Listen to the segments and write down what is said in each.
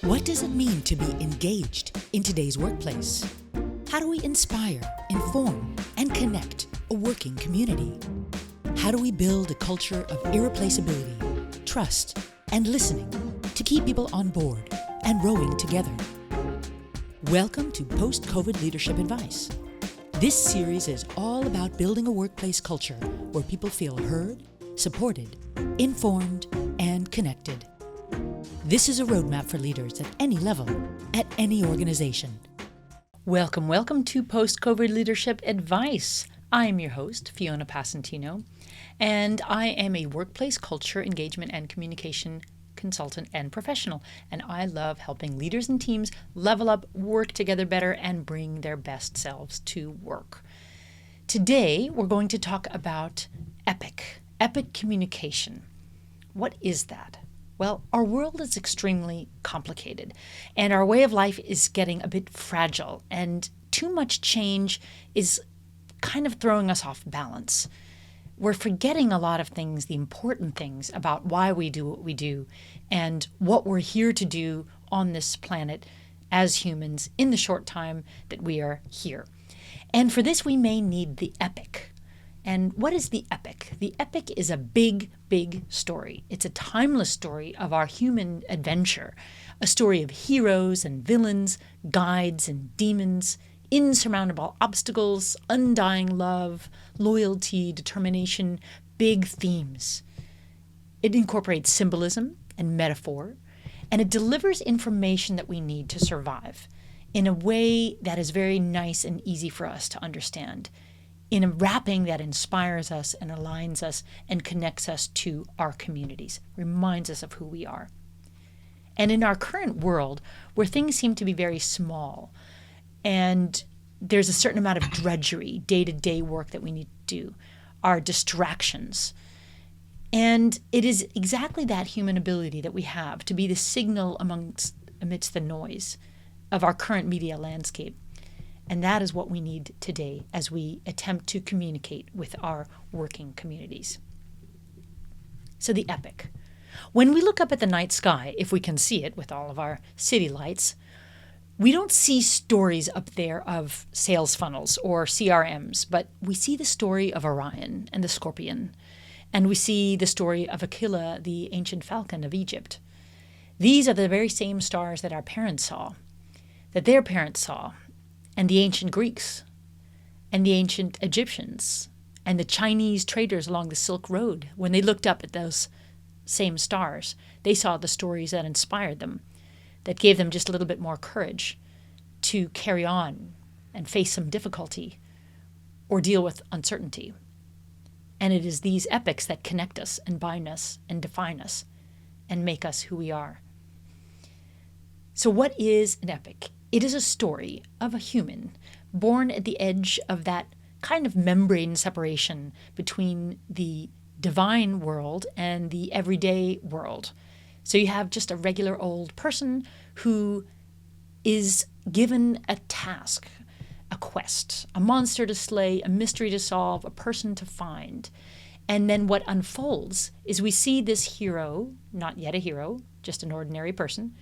What does it mean to be engaged in today's workplace? How do we inspire, inform, and connect a working community? How do we build a culture of irreplaceability, trust, and listening to keep people on board and rowing together? Welcome to Post-COVID Leadership Advice. This series is all about building a workplace culture where people feel heard, supported, informed, and connected. This is a roadmap for leaders at any level, at any organization. Welcome to Post-COVID Leadership Advice. I'm your host, Fiona Passantino, and I am a workplace culture, engagement, and communication consultant and professional, and I love helping leaders and teams level up, work together better, and bring their best selves to work. Today, we're going to talk about epic communication. What is that? Well, our world is extremely complicated, and our way of life is getting a bit fragile, and too much change is kind of throwing us off balance. We're forgetting a lot of things, the important things about why we do what we do and what we're here to do on this planet as humans in the short time that we are here. And for this, we may need the epic. And what is the epic? The epic is a big story. It's a timeless story of our human adventure, a story of heroes and villains, guides and demons, insurmountable obstacles, undying love, loyalty, determination, big themes. It incorporates symbolism and metaphor, and it delivers information that we need to survive in a way that is very nice and easy for us to understand, in a wrapping that inspires us and aligns us and connects us to our communities, reminds us of who we are. And in our current world, where things seem to be very small, and there's a certain amount of drudgery, day-to-day work that we need to do, our distractions. And it is exactly that human ability that we have to be the signal amidst the noise of our current media landscape. And that is what we need today as we attempt to communicate with our working communities. So the epic. When we look up at the night sky, if we can see it with all of our city lights, we don't see stories up there of sales funnels or CRMs, but we see the story of Orion and the Scorpion, and we see the story of Aquila, the ancient falcon of Egypt. These are the very same stars that our parents saw, that their parents saw, and the ancient Greeks, and the ancient Egyptians, and the Chinese traders along the Silk Road. When they looked up at those same stars, they saw the stories that inspired them, that gave them just a little bit more courage to carry on and face some difficulty or deal with uncertainty. And it is these epics that connect us and bind us and define us and make us who we are. So what is an epic? It is a story of a human born at the edge of that kind of membrane separation between the divine world and the everyday world. So you have just a regular old person who is given a task, a quest, a monster to slay, a mystery to solve, a person to find. And then what unfolds is we see this hero, not yet a hero, just an ordinary person,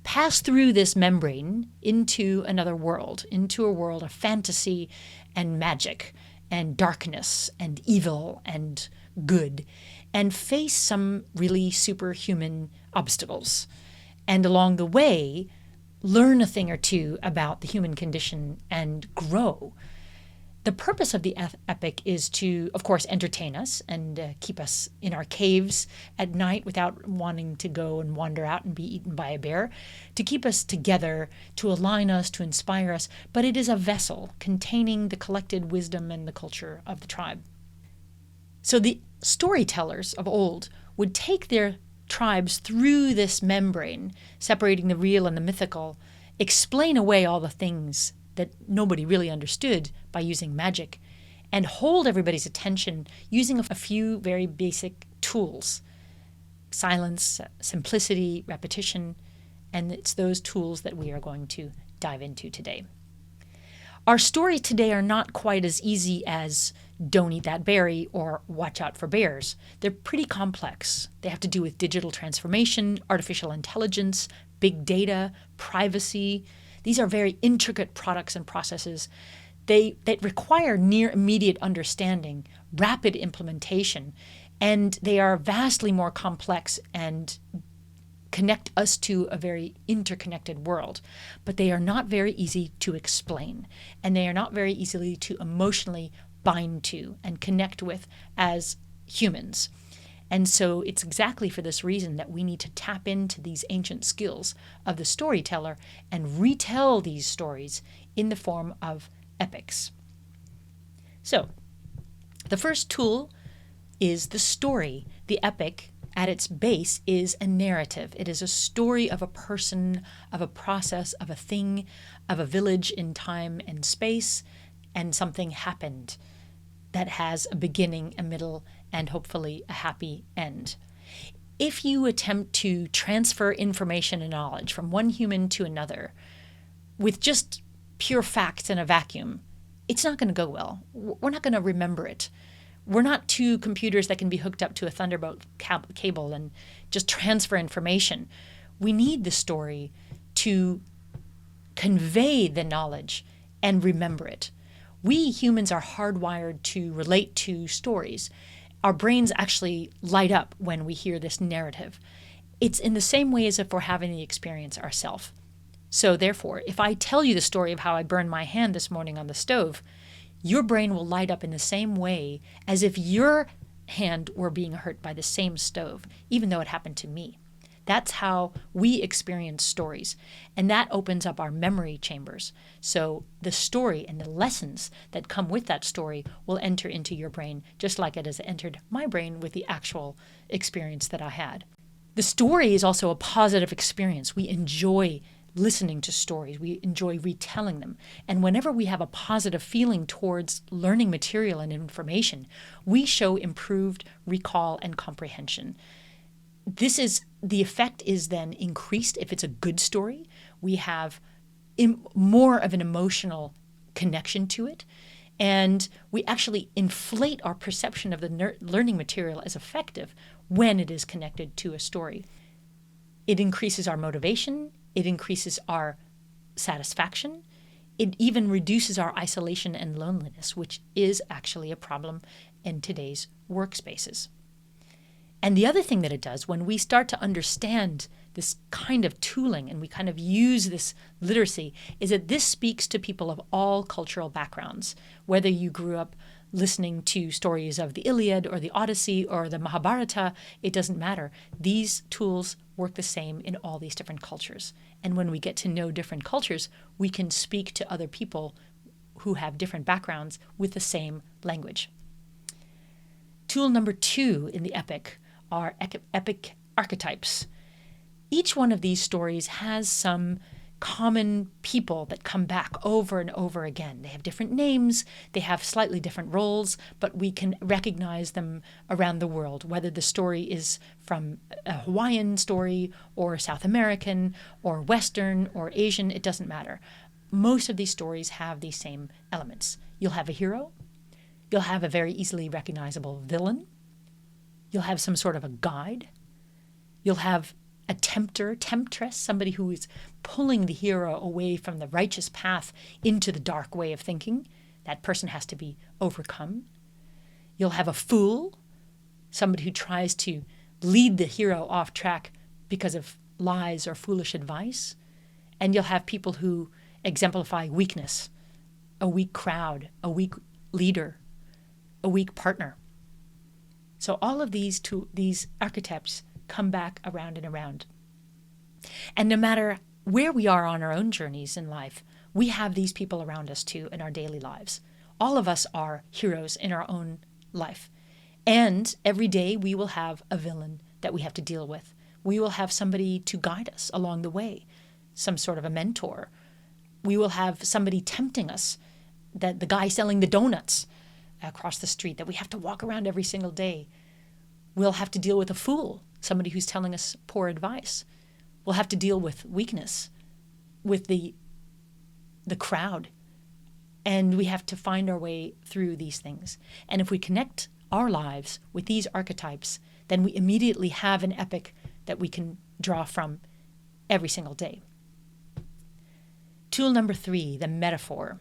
pass through this membrane into another world, into a world of fantasy and magic and darkness and evil and good, and face some really superhuman obstacles. And along the way, learn a thing or two about the human condition and grow. The purpose of the epic is to, of course, entertain us and keep us in our caves at night without wanting to go and wander out and be eaten by a bear, to keep us together, to align us, to inspire us. But it is a vessel containing the collected wisdom and the culture of the tribe. So the storytellers of old would take their tribes through this membrane, separating the real and the mythical, explain away all the things that nobody really understood by using magic, and hold everybody's attention using a few very basic tools: silence, simplicity, repetition, and it's those tools that we are going to dive into today. Our stories today are not quite as easy as don't eat that berry or watch out for bears. They're pretty complex. They have to do with digital transformation, artificial intelligence, big data, privacy. These are very intricate products and processes. They require near immediate understanding, rapid implementation, and they are vastly more complex and connect us to a very interconnected world. But they are not very easy to explain, and they are not very easily to emotionally bind to and connect with as humans. And so it's exactly for this reason that we need to tap into these ancient skills of the storyteller and retell these stories in the form of epics. So the first tool is the story. The epic, at its base, is a narrative. It is a story of a person, of a process, of a thing, of a village in time and space, and something happened that has a beginning, a middle, and hopefully a happy end. If you attempt to transfer information and knowledge from one human to another with just pure facts in a vacuum, it's not going to go well. We're not going to remember it. We're not two computers that can be hooked up to a Thunderbolt cable and just transfer information. We need the story to convey the knowledge and remember it. We humans are hardwired to relate to stories. Our brains actually light up when we hear this narrative. It's in the same way as if we're having the experience ourselves. So therefore, if I tell you the story of how I burned my hand this morning on the stove, your brain will light up in the same way as if your hand were being hurt by the same stove, even though it happened to me. That's how we experience stories, and that opens up our memory chambers. So the story and the lessons that come with that story will enter into your brain, just like it has entered my brain with the actual experience that I had. The story is also a positive experience. We enjoy listening to stories. We enjoy retelling them. And whenever we have a positive feeling towards learning material and information, we show improved recall and comprehension. The effect is then increased if it's a good story. We have more of an emotional connection to it, and we actually inflate our perception of the learning material as effective when it is connected to a story. It increases our motivation, it increases our satisfaction, it even reduces our isolation and loneliness, which is actually a problem in today's workspaces. And the other thing that it does, when we start to understand this kind of tooling and we kind of use this literacy, is that this speaks to people of all cultural backgrounds. Whether you grew up listening to stories of the Iliad or the Odyssey or the Mahabharata, it doesn't matter. These tools work the same in all these different cultures. And when we get to know different cultures, we can speak to other people who have different backgrounds with the same language. Tool number 2 in the epic are epic archetypes. Each one of these stories has some common people that come back over and over again. They have different names, they have slightly different roles, but we can recognize them around the world, whether the story is from a Hawaiian story or South American or Western or Asian, it doesn't matter. Most of these stories have these same elements. You'll have a hero, you'll have a very easily recognizable villain, you'll have some sort of a guide. You'll have a temptress, somebody who is pulling the hero away from the righteous path into the dark way of thinking. That person has to be overcome. You'll have a fool, somebody who tries to lead the hero off track because of lies or foolish advice. And you'll have people who exemplify weakness, a weak crowd, a weak leader, a weak partner. So all of these archetypes come back around and around. And no matter where we are on our own journeys in life, we have these people around us too in our daily lives. All of us are heroes in our own life. And every day we will have a villain that we have to deal with. We will have somebody to guide us along the way, some sort of a mentor. We will have somebody tempting us, that the guy selling the donuts across the street that we have to walk around every single day. We'll have to deal with a fool, somebody who's telling us poor advice. We'll have to deal with weakness, with the crowd. And we have to find our way through these things. And if we connect our lives with these archetypes, then we immediately have an epic that we can draw from every single day. Tool number 3, the metaphor.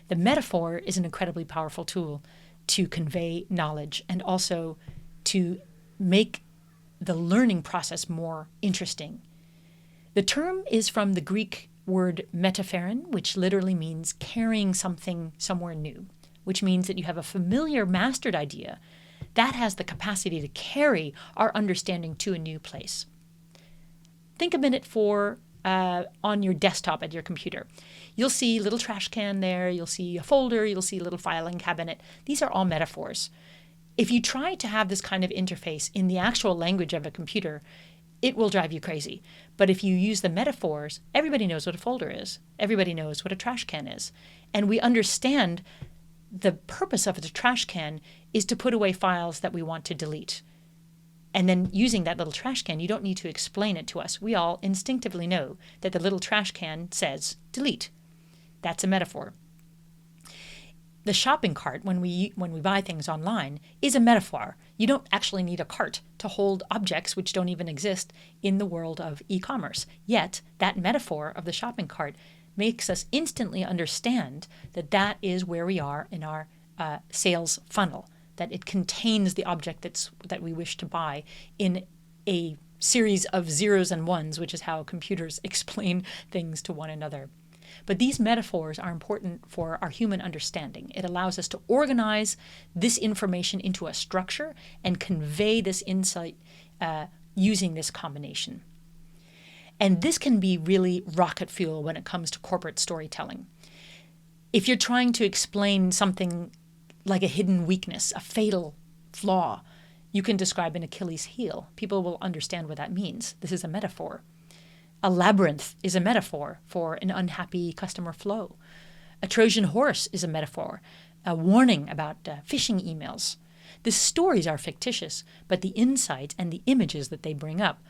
The metaphor is an incredibly powerful tool to convey knowledge and also to make the learning process more interesting. The term is from the Greek word metapheron, which literally means carrying something somewhere new, which means that you have a familiar mastered idea that has the capacity to carry our understanding to a new place. Think a minute on your desktop at your computer. You'll see a little trash can there, you'll see a folder, you'll see a little filing cabinet. These are all metaphors. If you try to have this kind of interface in the actual language of a computer, it will drive you crazy. But if you use the metaphors, everybody knows what a folder is. Everybody knows what a trash can is. And we understand the purpose of the trash can is to put away files that we want to delete. And then using that little trash can, you don't need to explain it to us. We all instinctively know that the little trash can says delete. That's a metaphor. The shopping cart, when we buy things online, is a metaphor. You don't actually need a cart to hold objects which don't even exist in the world of e-commerce. Yet, that metaphor of the shopping cart makes us instantly understand that that is where we are in our sales funnel, that it contains the object that we wish to buy in a series of zeros and ones, which is how computers explain things to one another. But these metaphors are important for our human understanding. It allows us to organize this information into a structure and convey this insight using this combination. And this can be really rocket fuel when it comes to corporate storytelling. If you're trying to explain something like a hidden weakness, a fatal flaw, you can describe an Achilles heel. People will understand what that means. This is a metaphor. A labyrinth is a metaphor for an unhappy customer flow. A Trojan horse is a metaphor, a warning about phishing emails. The stories are fictitious, but the insights and the images that they bring up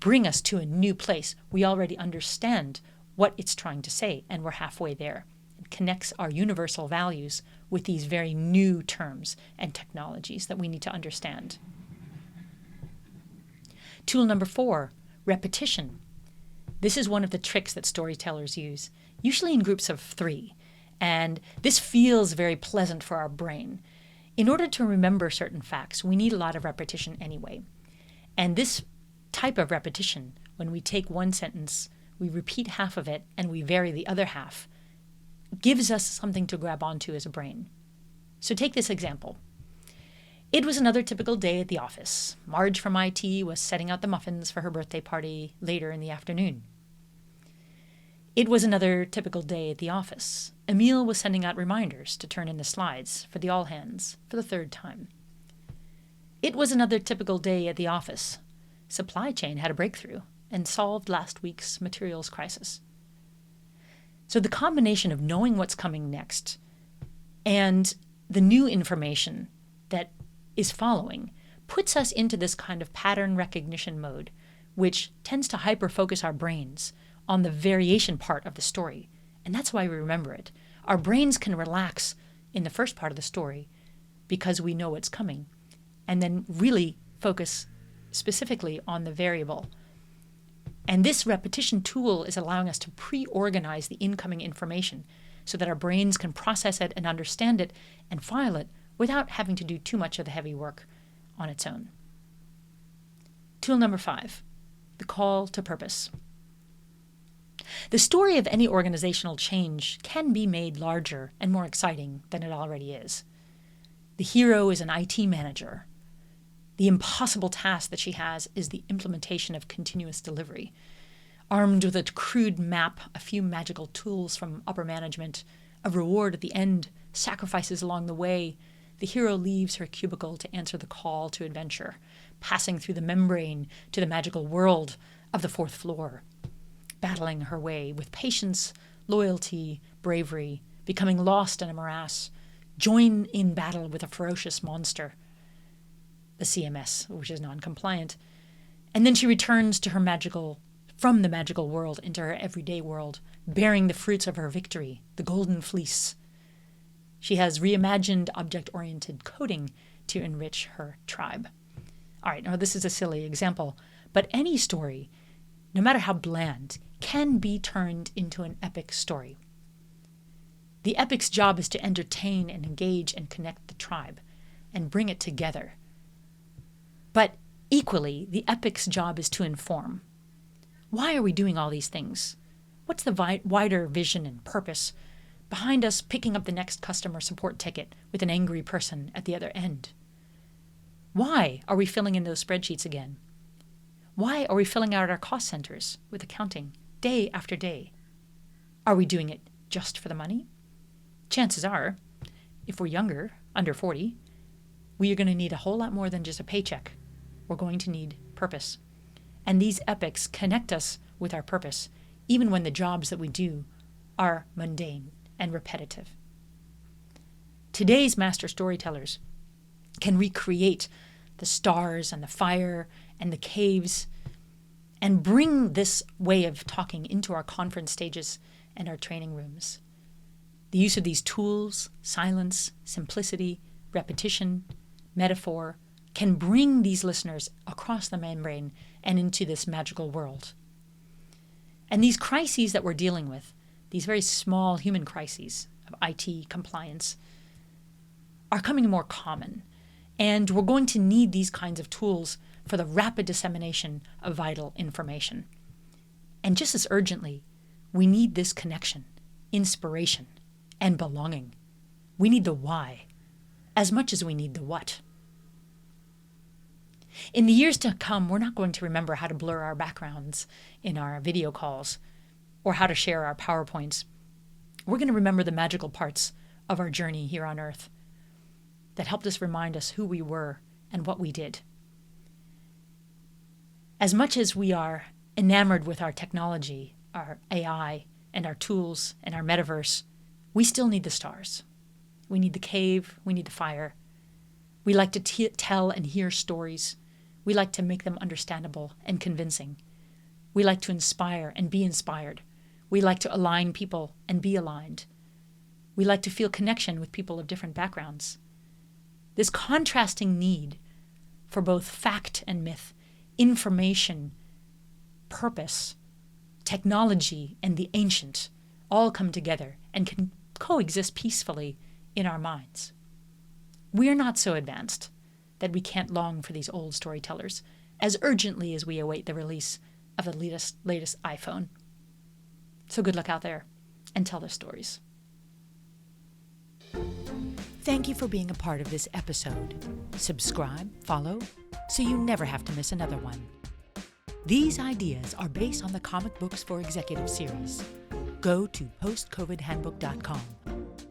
bring us to a new place. We already understand what it's trying to say, and we're halfway there. It connects our universal values with these very new terms and technologies that we need to understand. Tool number 4, repetition. This is one of the tricks that storytellers use, usually in groups of 3, and this feels very pleasant for our brain. In order to remember certain facts, we need a lot of repetition anyway. And this type of repetition, when we take one sentence, we repeat half of it, and we vary the other half, gives us something to grab onto as a brain. So take this example. It was another typical day at the office. Marge from IT was setting out the muffins for her birthday party later in the afternoon. It was another typical day at the office. Emile was sending out reminders to turn in the slides for the all-hands for the 3rd time. It was another typical day at the office. Supply chain had a breakthrough and solved last week's materials crisis. So the combination of knowing what's coming next and the new information that is following puts us into this kind of pattern recognition mode, which tends to hyper-focus our brains on the variation part of the story. And that's why we remember it. Our brains can relax in the first part of the story because we know what's coming, and then really focus specifically on the variable. And this repetition tool is allowing us to pre-organize the incoming information so that our brains can process it and understand it and file it without having to do too much of the heavy work on its own. Tool number 5, the call to purpose. The story of any organizational change can be made larger and more exciting than it already is. The hero is an IT manager. The impossible task that she has is the implementation of continuous delivery. Armed with a crude map, a few magical tools from upper management, a reward at the end, sacrifices along the way, the hero leaves her cubicle to answer the call to adventure, passing through the membrane to the magical world of the 4th floor, battling her way with patience, loyalty, bravery, becoming lost in a morass, join in battle with a ferocious monster, the CMS, which is non-compliant, and then she returns to from the magical world into her everyday world, bearing the fruits of her victory, the golden fleece. She has reimagined object-oriented coding to enrich her tribe. All right, now this is a silly example, but any story no matter how bland, can be turned into an epic story. The epic's job is to entertain and engage and connect the tribe and bring it together. But equally, the epic's job is to inform. Why are we doing all these things? What's the wider vision and purpose behind us picking up the next customer support ticket with an angry person at the other end? Why are we filling in those spreadsheets again? Why are we filling out our cost centers with accounting day after day? Are we doing it just for the money? Chances are, if we're younger, under 40, we are going to need a whole lot more than just a paycheck. We're going to need purpose. And these epics connect us with our purpose, even when the jobs that we do are mundane and repetitive. Today's master storytellers can recreate the stars and the fire and the caves and bring this way of talking into our conference stages and our training rooms. The use of these tools, silence, simplicity, repetition, metaphor, can bring these listeners across the membrane and into this magical world. And these crises that we're dealing with, these very small human crises of IT compliance, are coming more common. And we're going to need these kinds of tools for the rapid dissemination of vital information. And just as urgently, we need this connection, inspiration, and belonging. We need the why as much as we need the what. In the years to come, we're not going to remember how to blur our backgrounds in our video calls or how to share our PowerPoints. We're going to remember the magical parts of our journey here on Earth that helped us remind us who we were and what we did. As much as we are enamored with our technology, our AI, and our tools, and our metaverse, we still need the stars. We need the cave. We need the fire. We like to tell and hear stories. We like to make them understandable and convincing. We like to inspire and be inspired. We like to align people and be aligned. We like to feel connection with people of different backgrounds. This contrasting need for both fact and myth, information, purpose, technology, and the ancient all come together and can coexist peacefully in our minds. We are not so advanced that we can't long for these old storytellers as urgently as we await the release of the latest iPhone. So good luck out there and tell their stories. Thank you for being a part of this episode. Subscribe, follow, so you never have to miss another one. These ideas are based on the Comic Books for Executive series. Go to postcovidhandbook.com